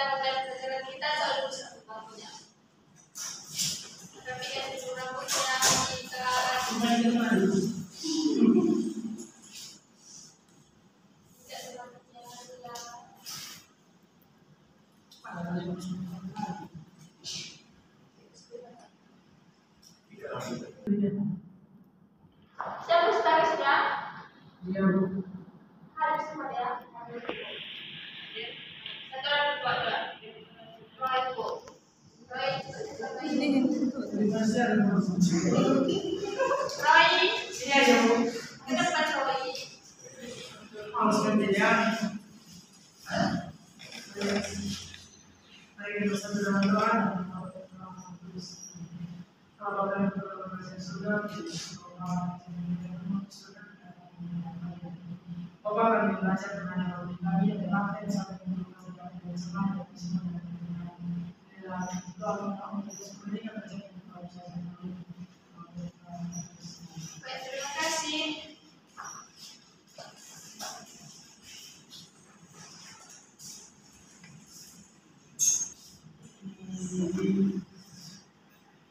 model pelajaran kita jauh lebih satu waktunya. Tapi yang kurang punya kita siapa sebarisnya? Iya, Bu. Harus semua ya. Satu orang dua dua. Roy Bu. Roy Iya, ya, Bu. kenapa Roy? Harus kerja. Lagi bersama dengan doa. Kalau kalian berdoa sudah, Bapak akan belajar dengan kami tentang sampai menggunakan semangat dan semangat dalam doa untuk sebenarnya terjadi Baik, terima kasih.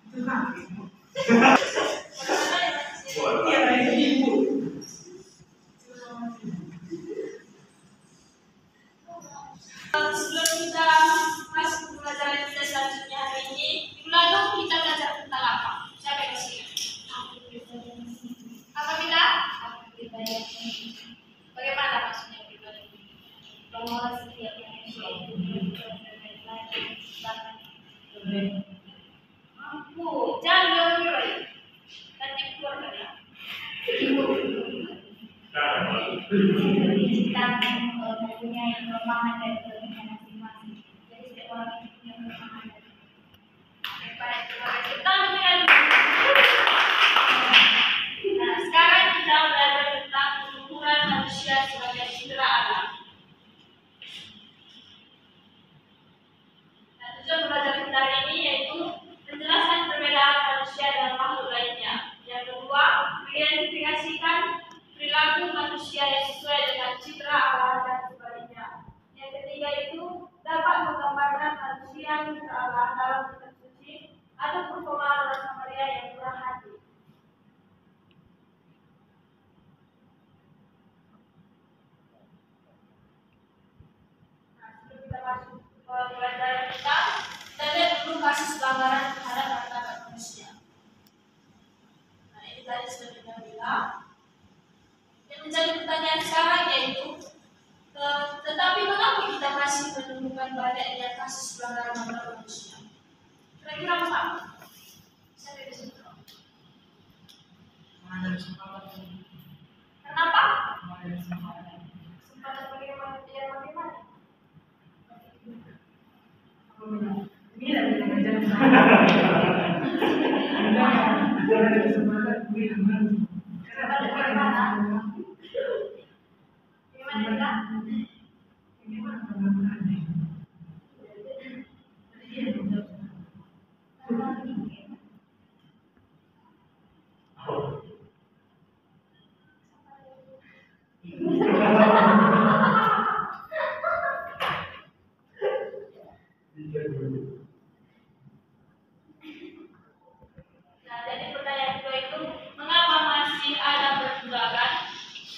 itu nanti. Iya, Ibu. Sebelum kita masuk ke pelajaran kita selanjutnya hari ini, minggu lalu kita belajar tentang apa? Siapa yang masih ingat? Apa kita? Bagaimana maksudnya pribadi? Bahwa setiap manusia mampu, jangan Roy. Nanti keluar ya. Kita mempunyai kelemahan dan kelebihan masing-masing. Jadi setiap orang itu punya kelemahan. Baik, terima kasih. Kita mulai. Nah, sekarang kita belajar tentang pengukuran manusia sebagai citra alam. Nah, tujuan belajar kita hari ini yaitu menjelaskan perbedaan manusia dan makhluk lainnya. Yang kedua, mengidentifikasikan perilaku manusia yang sesuai dengan citra alam dan sebaliknya. Yang ketiga itu dapat menggambarkan manusia citra alam dalam kitab suci atau perumpamaan orang Samaria yang murah hati. Nah, sebelum kita masuk ke pelajaran kita lihat dulu kasus pelanggaran terhadap hak manusia. Nah, ini tadi sudah kita bilang. Yang menjadi pertanyaan sekarang yaitu, tetapi mengapa kita masih menemukan banyaknya kasus pelanggaran hak manusia? Kira-kira apa? Saya bisa tahu. Kenapa? Kesempatan bagaimana? Biar bagaimana? Ini lagi belajar. Kesempatan bagaimana? Nah, jadi pertanyaan kedua itu, mengapa masih ada perbudakan?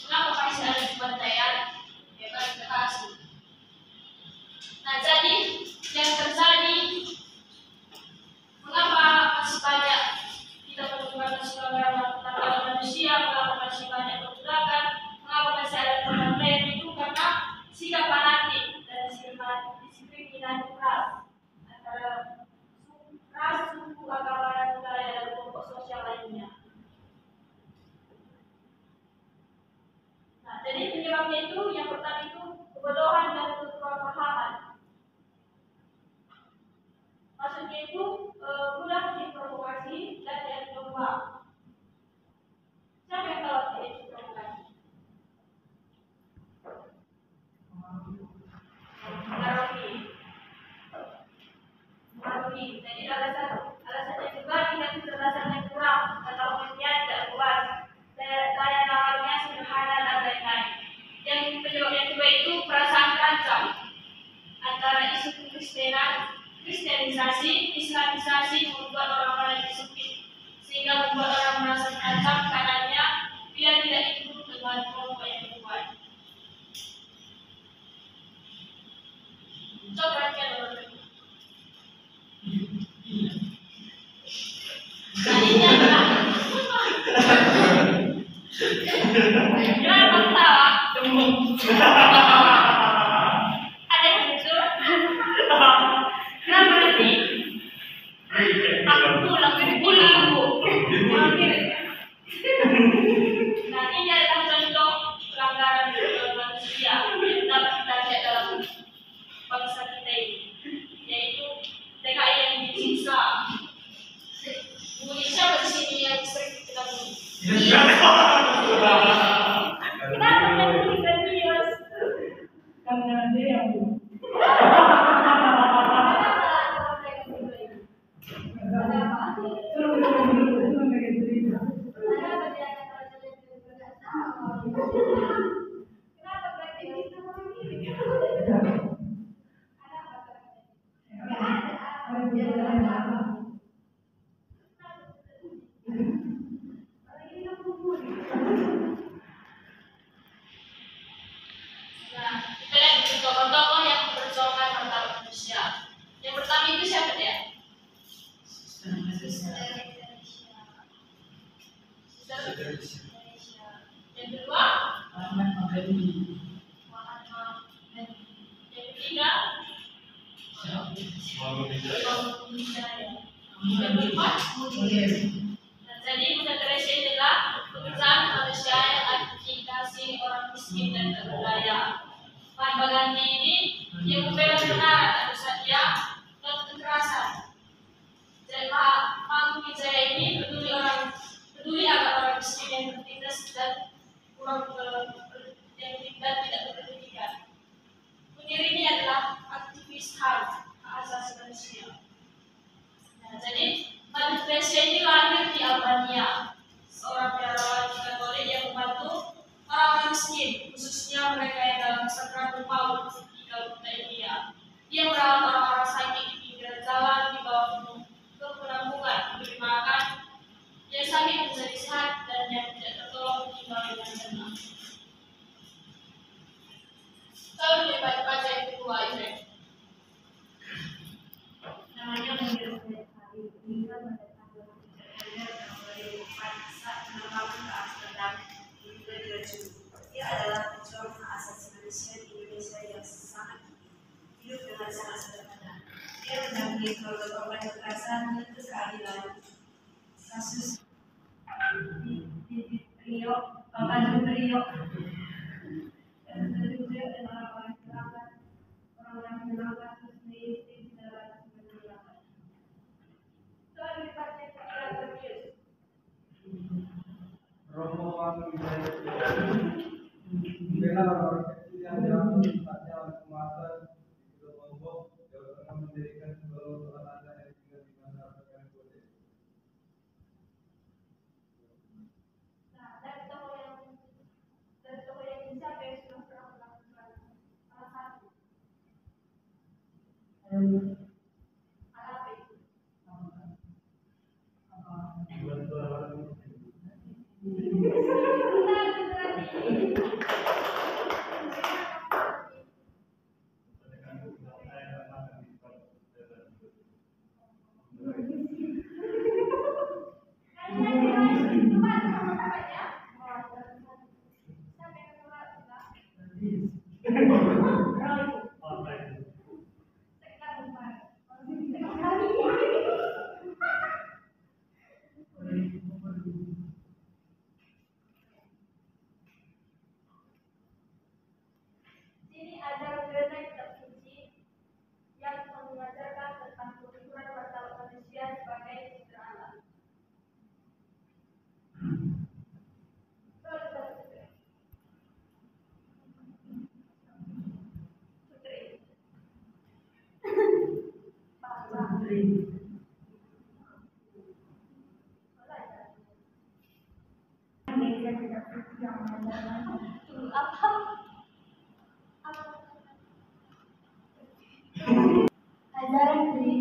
Mengapa masih ada pembantaian? Ya kan, terima kasih. Nah, jadi yang terjadi, mengapa masih banyak kita menemukan pelanggaran manusia? Mengapa masih banyak perbudakan? Mengapa masih ada pembantaian itu? Karena sikap fanatik dan diskriminasi ras antara ras, suku, agama, dan budaya dan kelompok sosial lainnya. Nah, jadi penyebabnya itu yang pertama itu kebodohan dan kesalahpahaman. Maksudnya itu mudah diprovokasi dan yang kedua, siapa yang tahu apa itu provokasi? Mengaruhi. Jadi alasannya juga tidak kecerdasan yang kurang atau usia tidak kuat, daya nalarnya sederhana dan lain-lain. Yang penyebab yang kedua itu perasaan terancam antara isu isu Kristenisasi, Islamisasi membuat orang-orang disempit, sehingga membuat orang merasa terancam karenanya dia tidak ikut dengan kelompok yang kuat. Coba perhatikan teman-teman. Nah, ini adalah kenapa ketawa? Ada yang lucu? Kenapa nanti? Aku pulang, Bu. Nah, ini adalah contoh pelanggaran manusia yang dapat kita lihat dalam bangsa kita ini, yaitu TKI yang disiksa. Bunyi siapa di sini yang sering kita bunyi? Kenapa kita tuliskan videos? Karena dia yang Kita lihat tokoh-tokoh yang memperjuangkan martabat manusia. Yang pertama itu siapa dia? Yang kedua, yang ketiga, yang keempat, dan jadi Bunda Teresa adalah kebesaran manusia yang advokasi orang miskin dan berbudaya. Mahatma Gandhi ini yang membela kebenaran dan setia dan kekerasan. Dan Mahatma Wijaya ini peduli agar orang miskin yang tertindas dan yang tidak berpendidikan. Munir ini adalah aktivis hak asasi manusia. Nah, jadi Mother Teresa ini lahir di Albania, seorang biarawan Katolik yang membantu orang-orang miskin, khususnya mereka yang dalam sakaratul maut di Kota India. Dia merawat orang-orang sakit di pinggir jalan, di bawah ke penampungan, memberi makan, yang sakit menjadi sehat dan yang tidak tertolong tinggal dengan tenang. Kalau baca yang kedua ini, Namanya Munir Sekali, meninggal pada tanggal 3 Januari 2004 saat menerbangkan ke Amsterdam di 2 Juli. Dia adalah pejuang hak asasi manusia di Indonesia yang sangat hidup dengan sangat sederhana. Dia mendampingi keluarga korban kekerasan menuntut keadilan kasus di Priok, Tanjung Priok, dan juga orang-orang hilang kasus di dalam penjelasan. Soal dipakai secara serius. Romo Wijaya membela orang kecil yang diambil tempatnya oleh penguasa di Lombok, Jawa Tengah, mendirikan sebuah olahraga yang tinggal di masyarakat yang boleh. Nah, dari tokoh yang siapa yang sudah pernah melakukan salah satu apa itu? Sini ada gereja kitab suci yang mengajarkan tentang kebenaran martabat manusia sebagai citra Allah. Apa?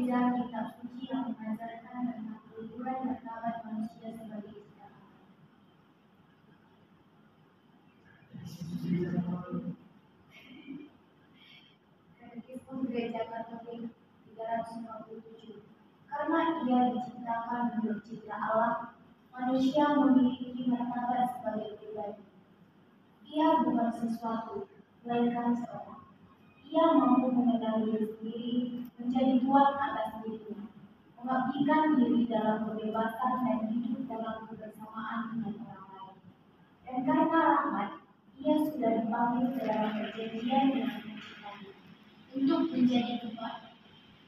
belajar kitab suci yang mengajarkan tentang keluhuran martabat manusia sebagai ciptaan. Katekismus Gereja Katolik 357. Karena ia diciptakan menurut cipta Allah, manusia memiliki martabat sebagai pribadi. Ia bukan sesuatu, melainkan seorang. Ia mampu mengenali diri sendiri, menjadi tuan atas dirinya, mengabdikan diri dalam kebebasan dan hidup dalam kebersamaan dengan orang lain. Dan karena rahmat, ia sudah dipanggil ke dalam perjanjian dengan penciptanya untuk menjadi tuan,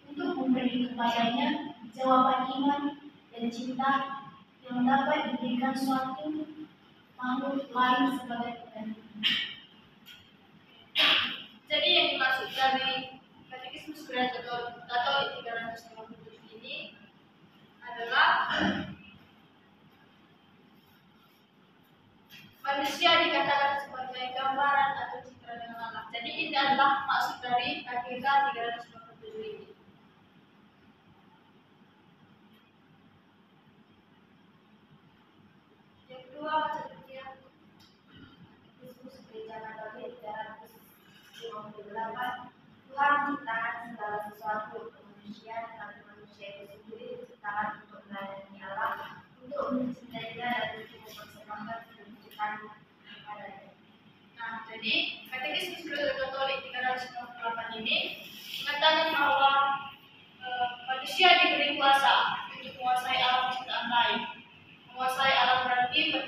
untuk memberi kepadanya jawaban iman dan cinta yang dapat diberikan suatu makhluk lain sebagai penggantinya. Jadi yang dimaksud dari Katekismus Gereja Katolik 357 ini adalah manusia dikatakan sebagai gambaran atau citra dengan Allah. Jadi ini adalah maksud dari KGK 357 ini. Yang kedua seperti yang Yesus Gereja Katolik 358, Tuhan menciptakan segala sesuatu untuk manusia, tetapi manusia itu sendiri diciptakan untuk melayani Allah, untuk mencintainya dan untuk mempersembahkan kehidupan kepadanya. Nah, jadi Katekismus Gereja Katolik 358 ini mengatakan bahwa manusia diberi kuasa untuk menguasai alam ciptaan lain. Menguasai alam berarti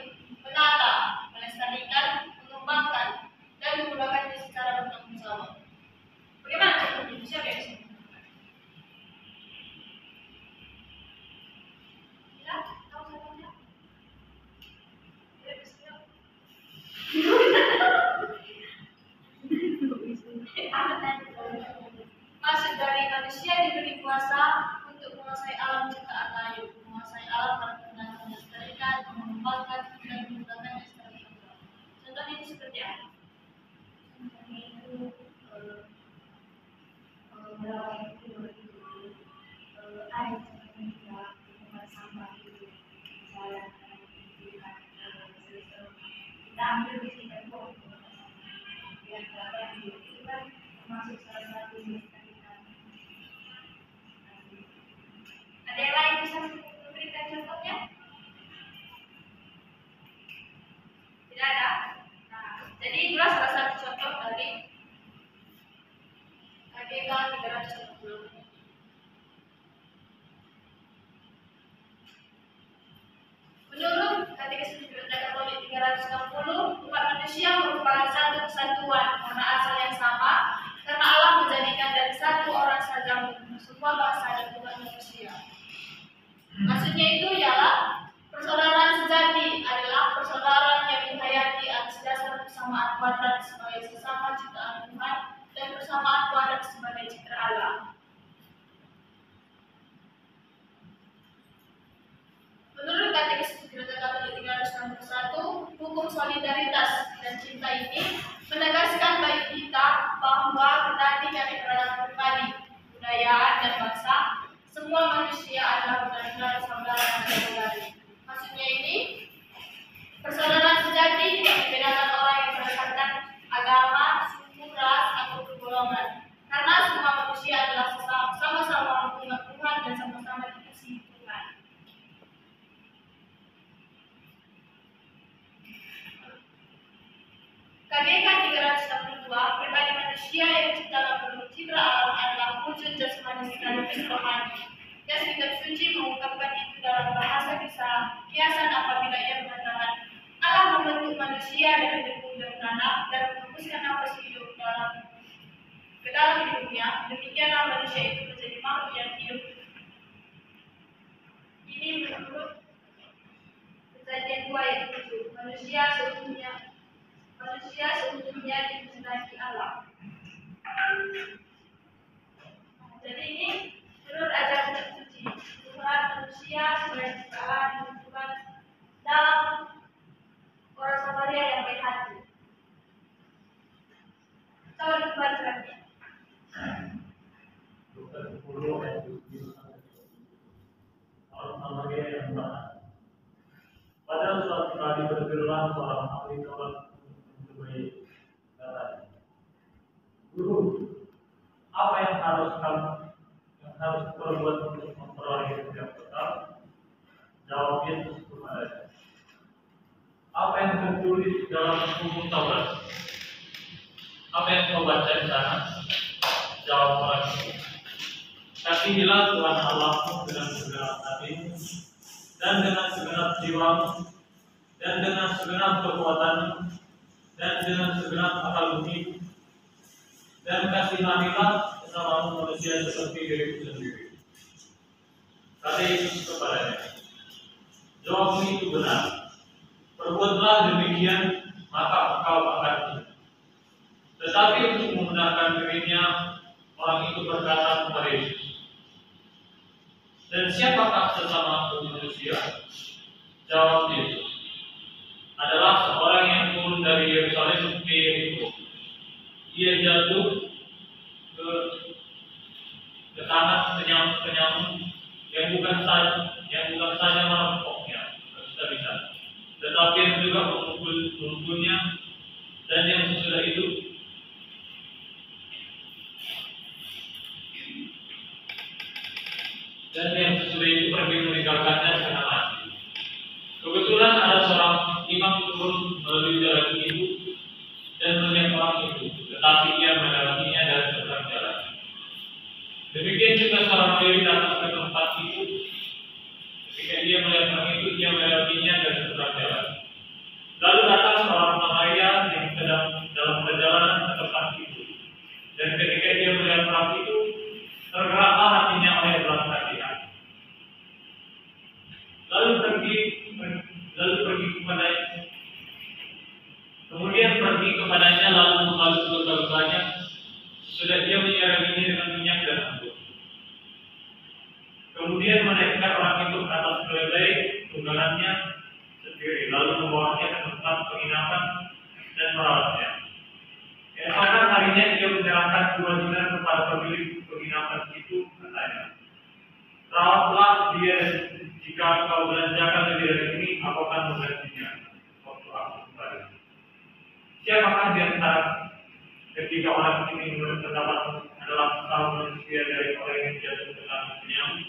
menata, melestarikan, mengembangkan, dan menggunakannya secara bertanggung jawab. Bagaimana cara manusia bisa menggunakan? Ya, tahu caranya? Ya, bisa. Maksud dari manusia diberi kuasa untuk menguasai alam ciptaan lain, menguasai alam dengan melestarikan, mengembangkan, dan menggunakannya secara bertanggung. Contohnya itu seperti apa? Contohnya itu melawai itu ada contohnya juga tempat sampah itu jalan kita ambil di sini kok yang dapat itu kan termasuk salah satu melestarikan. Ada yang lain bisa memberikan contohnya? Tidak ada? Nah, jadi itulah salah satu contoh dari KGK 360. Menurut Katekismus Gereja Katolik 360, umat manusia merupakan satu kesatuan karena asal yang sama, karena Allah menjadikan dari satu orang saja semua bangsa dan umat manusia. Maksudnya itu ialah persaudaraan sejati adalah persaudaraan yang dihayati atas dasar persamaan kuadrat sebagai sesama ciptaan Tuhan dan persamaan kuadrat sebagai citra Allah. Menurut Katekismus Gereja Katolik 361, hukum solidaritas dan cinta ini menegaskan bagi kita bahwa perhatian terhadap pribadi, budaya, dan bangsa, semua manusia adalah benar-benar saudara dan saudari. Maksudnya ini, persaudaraan sejati tidak membedakan orang yang berdasarkan agama, suku, ras, atau golongan. Karena semua manusia adalah sama-sama mengingat Tuhan dan sama-sama dikasihi Tuhan. KGK 362, pribadi manusia yang diciptakan menurut citra alam adalah wujud jasmani sekaligus rohani. Dan kitab suci mengungkapkan itu dalam bahasa kiasan apabila ia mengatakan Allah membentuk manusia dari debu dan tanah dan menghembuskan nafas hidup ke dalam hidupnya. Demikianlah manusia itu menjadi makhluk yang hidup. Ini menurut Kejadian 2 ayat 7. Manusia seutuhnya dikehendaki Allah. Jadi ini menurut ajaran kitab suci, Tuhan manusia sebagai ciptaan ditentukan dalam orang Samaria yang baik hati. Coba dibaca lagi. 10 ayat 7 sampai 20. Orang namanya yang benar. Pada suatu kali berfirman seorang ahli Taurat menjumpai katanya, Guru, apa yang harus perbuat untuk memperoleh hidup yang kekal? Jawab Yesus kepadanya, apa yang tertulis dalam buku Taurat? Apa yang kau baca di sana? Jawab orang itu, kasihilah Tuhan Allahmu dengan segenap hatimu, dan dengan segenap jiwamu, dan dengan segenap kekuatanmu, dan dengan segenap akal budimu, dan kasihanilah sesamamu manusia seperti dirimu sendiri. Kata Yesus kepadanya, jawabmu itu benar. Perbuatlah demikian, maka engkau akan hidup. Tetapi untuk membenarkan dirinya, orang itu berkata kepada Yesus, dan siapakah sesama manusia? Jawab Yesus, adalah seorang yang turun dari Yerusalem ke Yeriko. Ia jatuh ke tangan penyamun yang bukan saja merampoknya habis-habisan, tetapi yang juga memukul-mukulnya, dan yang sesudah itu pergi meninggalkannya setengah mati. Kebetulan ada seorang imam turun melalui jalan itu dan melihat orang itu, tetapi ia melewatinya dari seberang jalan. Demikian juga seorang Lewi datang ke tempat itu. Ketika ia melihat orang itu, ia melewatinya dari seberang jalan. Lalu datang seorang Samaria yang sedang dalam perjalanan ke tempat itu. Dan ketika dia melihat orang itu, tergeraklah hatinya oleh belas kasihan. Kemudian pergi kepadanya lalu membalut luka-lukanya. Sudah dia menyiraminya dengan minyak dan anggur. Kemudian menaikkan orang itu ke atas keledai tunggangannya sendiri, lalu membawanya ke tempat penginapan dan merawatnya. Esokan harinya ia menyerahkan 2 dinar kepada pemilik penginapan itu, katanya, rawatlah dia, jika kau belanjakan lebih dari ini, aku akan menggantinya waktu aku kembali. Siapakah di antara ketika orang ini berpendapat adalah sesama manusia dari orang yang jatuh ke tangan penyamun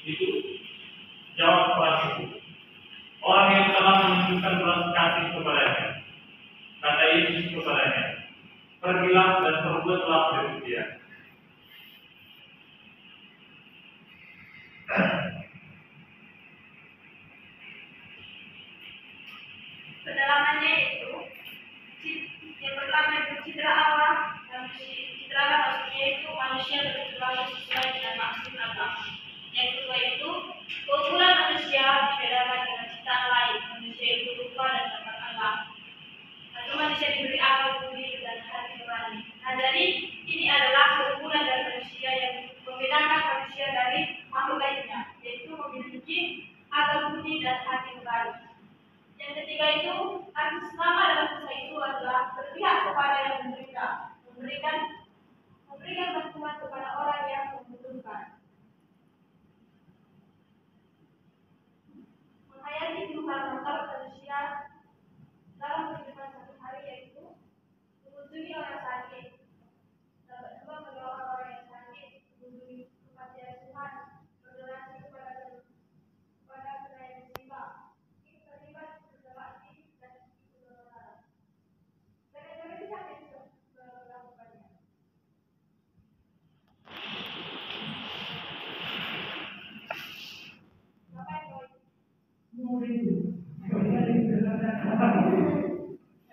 itu? Jawab orang itu, orang yang telah menunjukkan belas kasih kepadanya. Kata Yesus kepadanya, pergilah dan perbuatlah demikian. Pendalamannya itu, yang pertama itu citra Allah, dan citra Allah maksudnya itu manusia berperilaku sesuai dengan maksud Allah. Yang kedua itu, keunggulan manusia dibedakan dengan ciptaan lain. Manusia itu rupa dan gambar Allah. Lalu manusia diberi akal budi dan hati nurani. Nah, jadi ini adalah keunggulan dari manusia yang membedakan manusia dari makhluk lainnya, yaitu memiliki akal budi dan hati nurani. Yang ketiga itu, arti selama dalam kisah itu adalah berpihak kepada yang memberikan bantuan kepada orang yang membutuhkan. Menghayati kehidupan mental manusia dalam kehidupan sehari-hari yaitu mengunjungi orang sakit, dapat juga menolong orang yang sakit, mengunjungi kematian Tuhan, berdonasi kepada penayang musibah, ikut terlibat berbakti dan ikut berdoa. Bagaimana bisa kita melakukannya? Bapak yang baik. Murid, yang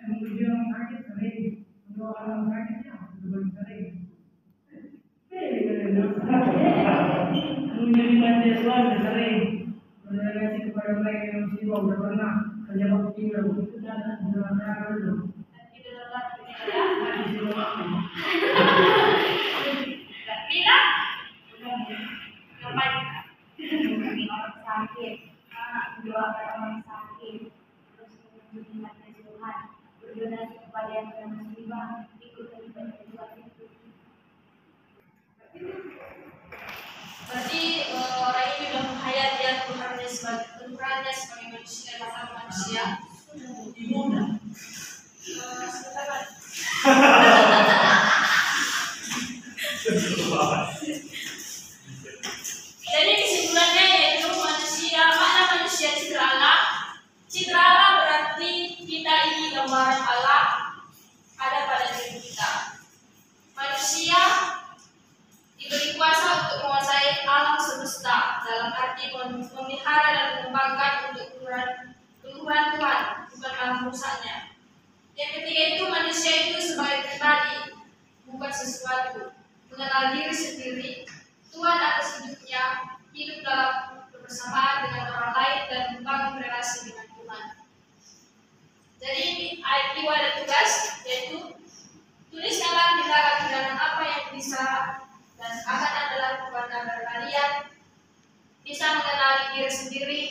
menguji orang sakit sering, mendoa orang sakitnya lebih sering. Menjadi mahasiswa sering, berdonasi kepada mereka yang musibah udah pernah kerja bakti udah begitu dan masyarakat dulu. Bila orang sakit, mendoakan orang sakit, terus mengunjungi majelis Tuhan, berdonasi kepada yang sedang musibah, ikut terlibat dalam itu. definisi dari kata manusia. Ibu. Silakan. Jadi kesimpulannya yaitu makna manusia citra Allah. Citra Allah berarti kita ini gambaran Allah ada pada diri kita. Manusia diberi kuasa untuk menguasai alam semesta dalam arti memelihara dan mengembangkan untuk keluhuran Tuhan, bukan alam rusaknya. Yang ketiga itu manusia itu sebagai pribadi, bukan sesuatu, mengenal diri sendiri, Tuhan atas hidupnya, hidup dalam kebersamaan dengan orang lain dan membangun relasi dengan Tuhan. Jadi ayat 2 ada tugas yaitu tuliskanlah tindakan apa yang bisa dan akan adalah bukan agar kalian bisa mengenali diri sendiri